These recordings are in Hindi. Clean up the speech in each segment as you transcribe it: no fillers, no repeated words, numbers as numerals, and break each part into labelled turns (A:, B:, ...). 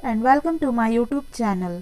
A: And welcome to my YouTube channel.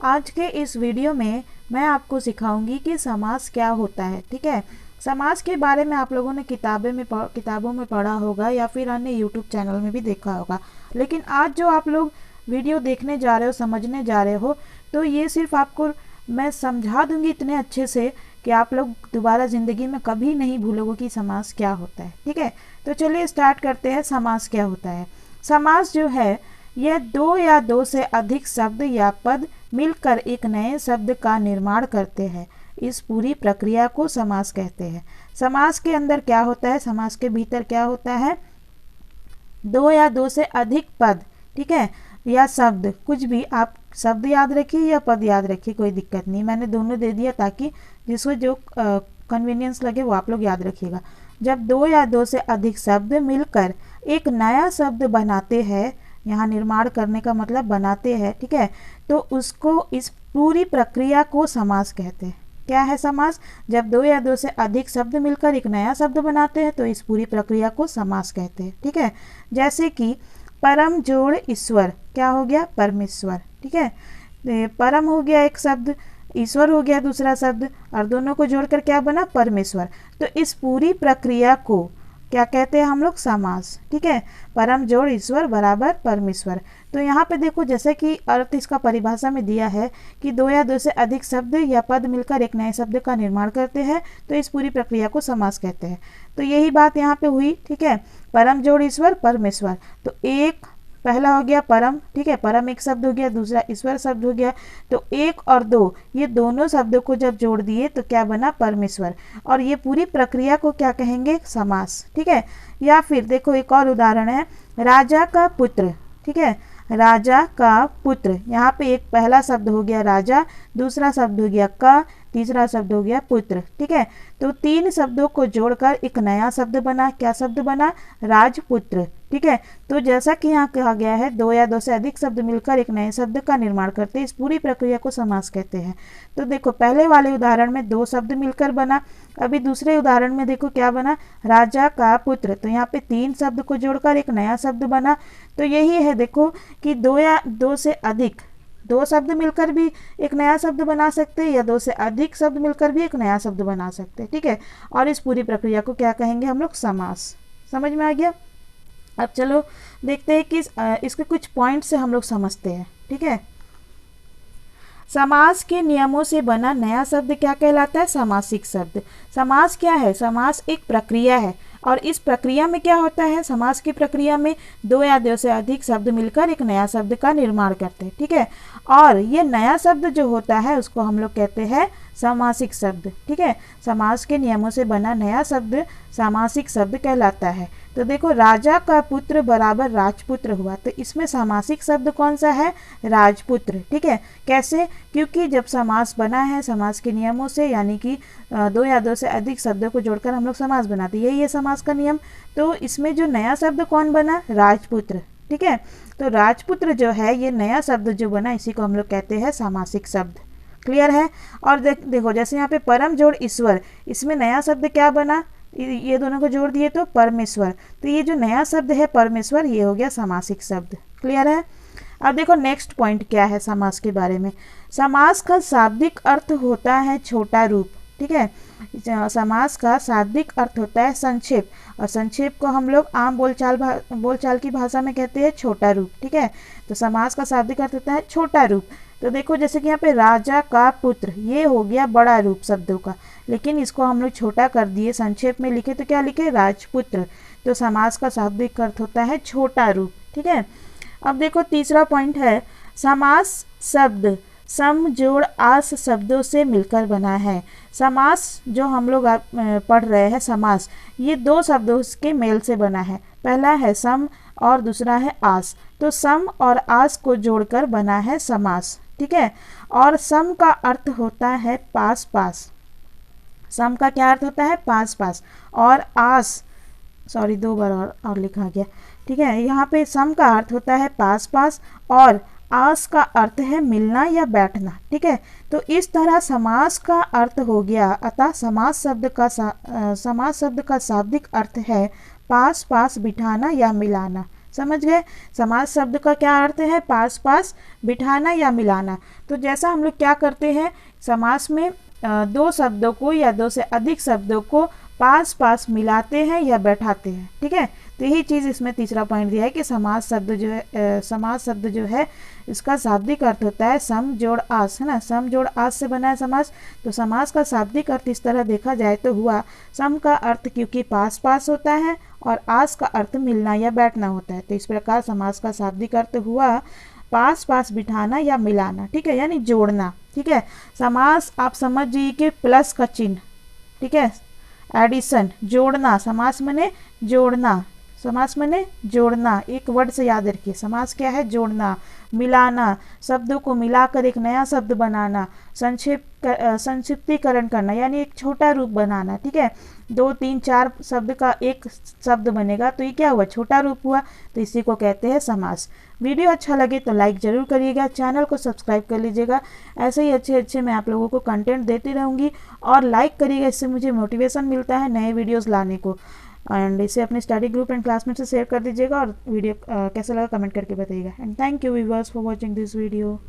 A: आज के इस वीडियो में मैं आपको सिखाऊंगी कि समास क्या होता है। ठीक है, समास के बारे में आप लोगों ने किताबों में पढ़ा होगा या फिर अन्य यूट्यूब चैनल में भी देखा होगा, लेकिन आज जो आप लोग वीडियो देखने जा रहे हो, समझने जा रहे हो, तो ये सिर्फ आपको मैं समझा दूंगी इतने अच्छे से कि आप लोग दोबारा ज़िंदगी में कभी नहीं भूलोगे कि समास क्या होता है। ठीक है, तो चलिए स्टार्ट करते हैं। समास क्या होता है? समास जो है यह दो या दो से अधिक शब्द या पद मिलकर एक नए शब्द का निर्माण करते हैं। इस पूरी प्रक्रिया को समास कहते हैं। समास के अंदर क्या होता है, समास के भीतर क्या होता है? दो या दो से अधिक पद, ठीक है, या शब्द, कुछ भी आप शब्द याद रखिए या पद याद रखिए, कोई दिक्कत नहीं। मैंने दोनों दे दिया ताकि जिसको जो कन्वीनियंस लगे वो आप लोग याद रखिएगा। जब दो या दो से अधिक शब्द मिलकर एक नया शब्द बनाते हैं, यहाँ निर्माण करने का मतलब बनाते हैं, ठीक है, तो उसको, इस पूरी प्रक्रिया को समास कहते हैं। क्या है समास? जब दो या दो से अधिक शब्द मिलकर एक नया शब्द बनाते हैं तो इस पूरी प्रक्रिया को समास कहते हैं। ठीक है, जैसे कि परम जोड़ ईश्वर, क्या हो गया? परमेश्वर। ठीक है, परम हो गया एक शब्द, ईश्वर हो गया दूसरा शब्द, और दोनों को जोड़कर क्या बना? परमेश्वर। तो इस पूरी प्रक्रिया को क्या कहते हैं हम लोग? समास। ठीक है, परम जोड़ ईश्वर बराबर परमेश्वर। तो यहाँ पे देखो, जैसे कि अर्थ इसका परिभाषा में दिया है कि दो या दो से अधिक शब्द या पद मिलकर एक नए शब्द का निर्माण करते हैं, तो इस पूरी प्रक्रिया को समास कहते हैं। तो यही बात यहाँ पे हुई। ठीक है, परम जोड़ ईश्वर परमेश्वर, तो एक पहला हो गया परम, ठीक है, परम एक शब्द हो गया, दूसरा ईश्वर शब्द हो गया, तो एक और दो, ये दोनों शब्दों को जब जोड़ दिए तो क्या बना? परमेश्वर। और ये पूरी प्रक्रिया को क्या कहेंगे? समास। ठीक है, या फिर देखो एक और उदाहरण है, राजा का पुत्र। ठीक है, राजा का पुत्र, यहाँ पे एक पहला शब्द हो गया राजा, दूसरा शब्द हो गया का, तीसरा शब्द हो गया पुत्र। ठीक है, तो तीन शब्दों को जोड़कर एक नया शब्द बना। क्या शब्द बना? राजपुत्र। ठीक है, तो जैसा कि यहाँ कहा गया है, दो या दो से अधिक शब्द मिलकर एक नए शब्द का निर्माण करते हैं, इस पूरी प्रक्रिया को समास कहते हैं। तो देखो, पहले वाले उदाहरण में दो शब्द मिलकर बना, अभी दूसरे उदाहरण में देखो क्या बना? राजा का पुत्र, तो यहाँ पे तीन शब्द को जोड़कर एक नया शब्द बना। तो यही है, देखो कि दो या दो से अधिक, दो शब्द मिलकर भी एक नया शब्द बना सकते हैं, या दो से अधिक शब्द मिलकर भी एक नया शब्द बना सकते हैं। ठीक है, और इस पूरी प्रक्रिया को क्या कहेंगे हम लोग? समास। समझ में आ गया? अब चलो देखते हैं कि इसके कुछ पॉइंट से हम लोग समझते हैं। ठीक है, समास के नियमों से बना नया शब्द क्या कहलाता है? समासिक शब्द। समास क्या है? समास एक प्रक्रिया है, और इस प्रक्रिया में क्या होता है? समास की प्रक्रिया में दो या दो से अधिक शब्द मिलकर एक नया शब्द का निर्माण करते हैं। ठीक है, और ये नया शब्द जो होता है उसको हम लोग कहते हैं समासिक शब्द। ठीक है, समास के नियमों से बना नया शब्द समासिक शब्द कहलाता है। तो देखो, राजा का पुत्र बराबर राजपुत्र हुआ, तो इसमें समासिक शब्द कौन सा है? राजपुत्र। ठीक है, कैसे? क्योंकि जब समास बना है समास के नियमों से, यानी कि दो या दो से अधिक शब्दों को जोड़कर हम लोग समास बनाते हैं, यही है समास का नियम। तो इसमें जो नया शब्द कौन बना? राजपुत्र। ठीक है, तो राजपुत्र जो है, ये नया शब्द जो बना, इसी को हम लोग कहते हैं समासिक शब्द। क्लियर है? और देखो, जैसे यहाँ पे परम जोड़ ईश्वर, इसमें नया शब्द क्या बना? ये दोनों को जोड़ दिए तो परमेश्वर, तो ये जो नया शब्द है परमेश्वर, ये हो गया समासिक शब्द। क्लियर है? अब देखो नेक्स्ट पॉइंट क्या है समास के बारे में। समास का शाब्दिक अर्थ होता है छोटा रूप। ठीक है, समास का शाब्दिक अर्थ होता है संक्षेप, और संक्षेप को हम लोग आम बोलचाल की भाषा में कहते हैं छोटा रूप। ठीक है, तो समास का शाब्दिक अर्थ होता है छोटा रूप। तो देखो, जैसे कि यहाँ पे राजा का पुत्र, ये हो गया बड़ा रूप शब्दों का, लेकिन इसको हम लोग छोटा कर दिए, संक्षेप में लिखे तो क्या लिखे? राजपुत्र। तो समास का शाब्दिक अर्थ होता है छोटा रूप। ठीक है, अब देखो तीसरा पॉइंट है, समास शब्द सम जोड़ आस शब्दों से मिलकर बना है। समास जो हम लोग पढ़ रहे हैं, समास, ये दो शब्दों के मेल से बना है। पहला है सम और दूसरा है आस, तो सम और आस को जोड़कर बना है समास। ठीक है, और सम का अर्थ होता है पास पास। सम का क्या अर्थ होता है? पास पास। और आस, सॉरी दो बार और लिखा गया। ठीक है, यहाँ पे सम का अर्थ होता है पास पास, और आस का अर्थ है मिलना या बैठना। ठीक है, तो इस तरह समास का अर्थ हो गया। अतः समास शब्द का शाब्दिक अर्थ है पास पास बिठाना या मिलाना। समझ गए। समास शब्द का क्या अर्थ है? पास पास बिठाना या मिलाना। तो जैसा हम लोग क्या करते हैं, समास में दो शब्दों को या दो से अधिक शब्दों को पास पास मिलाते हैं या बैठाते हैं, ठीक है। तो यही चीज़ इसमें तीसरा पॉइंट दिया है कि समास शब्द जो है समास शब्द जो है इसका शाब्दिक अर्थ होता है सम जोड़ आस, है ना। सम जोड़ आस से बना है समास। तो समास का शाब्दिक अर्थ इस तरह देखा जाए तो हुआ सम का अर्थ क्योंकि पास पास होता है और आस का अर्थ मिलना या बैठना होता है। तो इस प्रकार समास का शाब्दिक अर्थ हुआ पास पास बिठाना या मिलाना, ठीक है, यानी जोड़ना, ठीक है। समास आप समझिए कि प्लस का चिन्ह, ठीक है, एडिशन, जोड़ना। समास माने जोड़ना, समास माने जोड़ना। एक वर्ड से याद रखिए, समास क्या है? जोड़ना, मिलाना, शब्दों को मिलाकर एक नया शब्द बनाना, संक्षिप्तीकरण करना यानी एक छोटा रूप बनाना, ठीक है। 2, 3, 4 शब्द का एक शब्द बनेगा तो ये क्या हुआ? छोटा रूप हुआ। तो इसी को कहते हैं समास। वीडियो अच्छा लगे तो लाइक ज़रूर करिएगा, चैनल को सब्सक्राइब कर लीजिएगा। ऐसे ही अच्छे अच्छे मैं आप लोगों को कंटेंट देती रहूँगी और लाइक करिएगा, इससे मुझे मोटिवेशन मिलता है नए वीडियोज़ लाने को। एंड इसे अपने स्टडी ग्रुप एंड क्लासमेट से शेयर कर दीजिएगा और वीडियो कैसा लगा कमेंट करके बताइएगा। And thank you viewers for watching this video.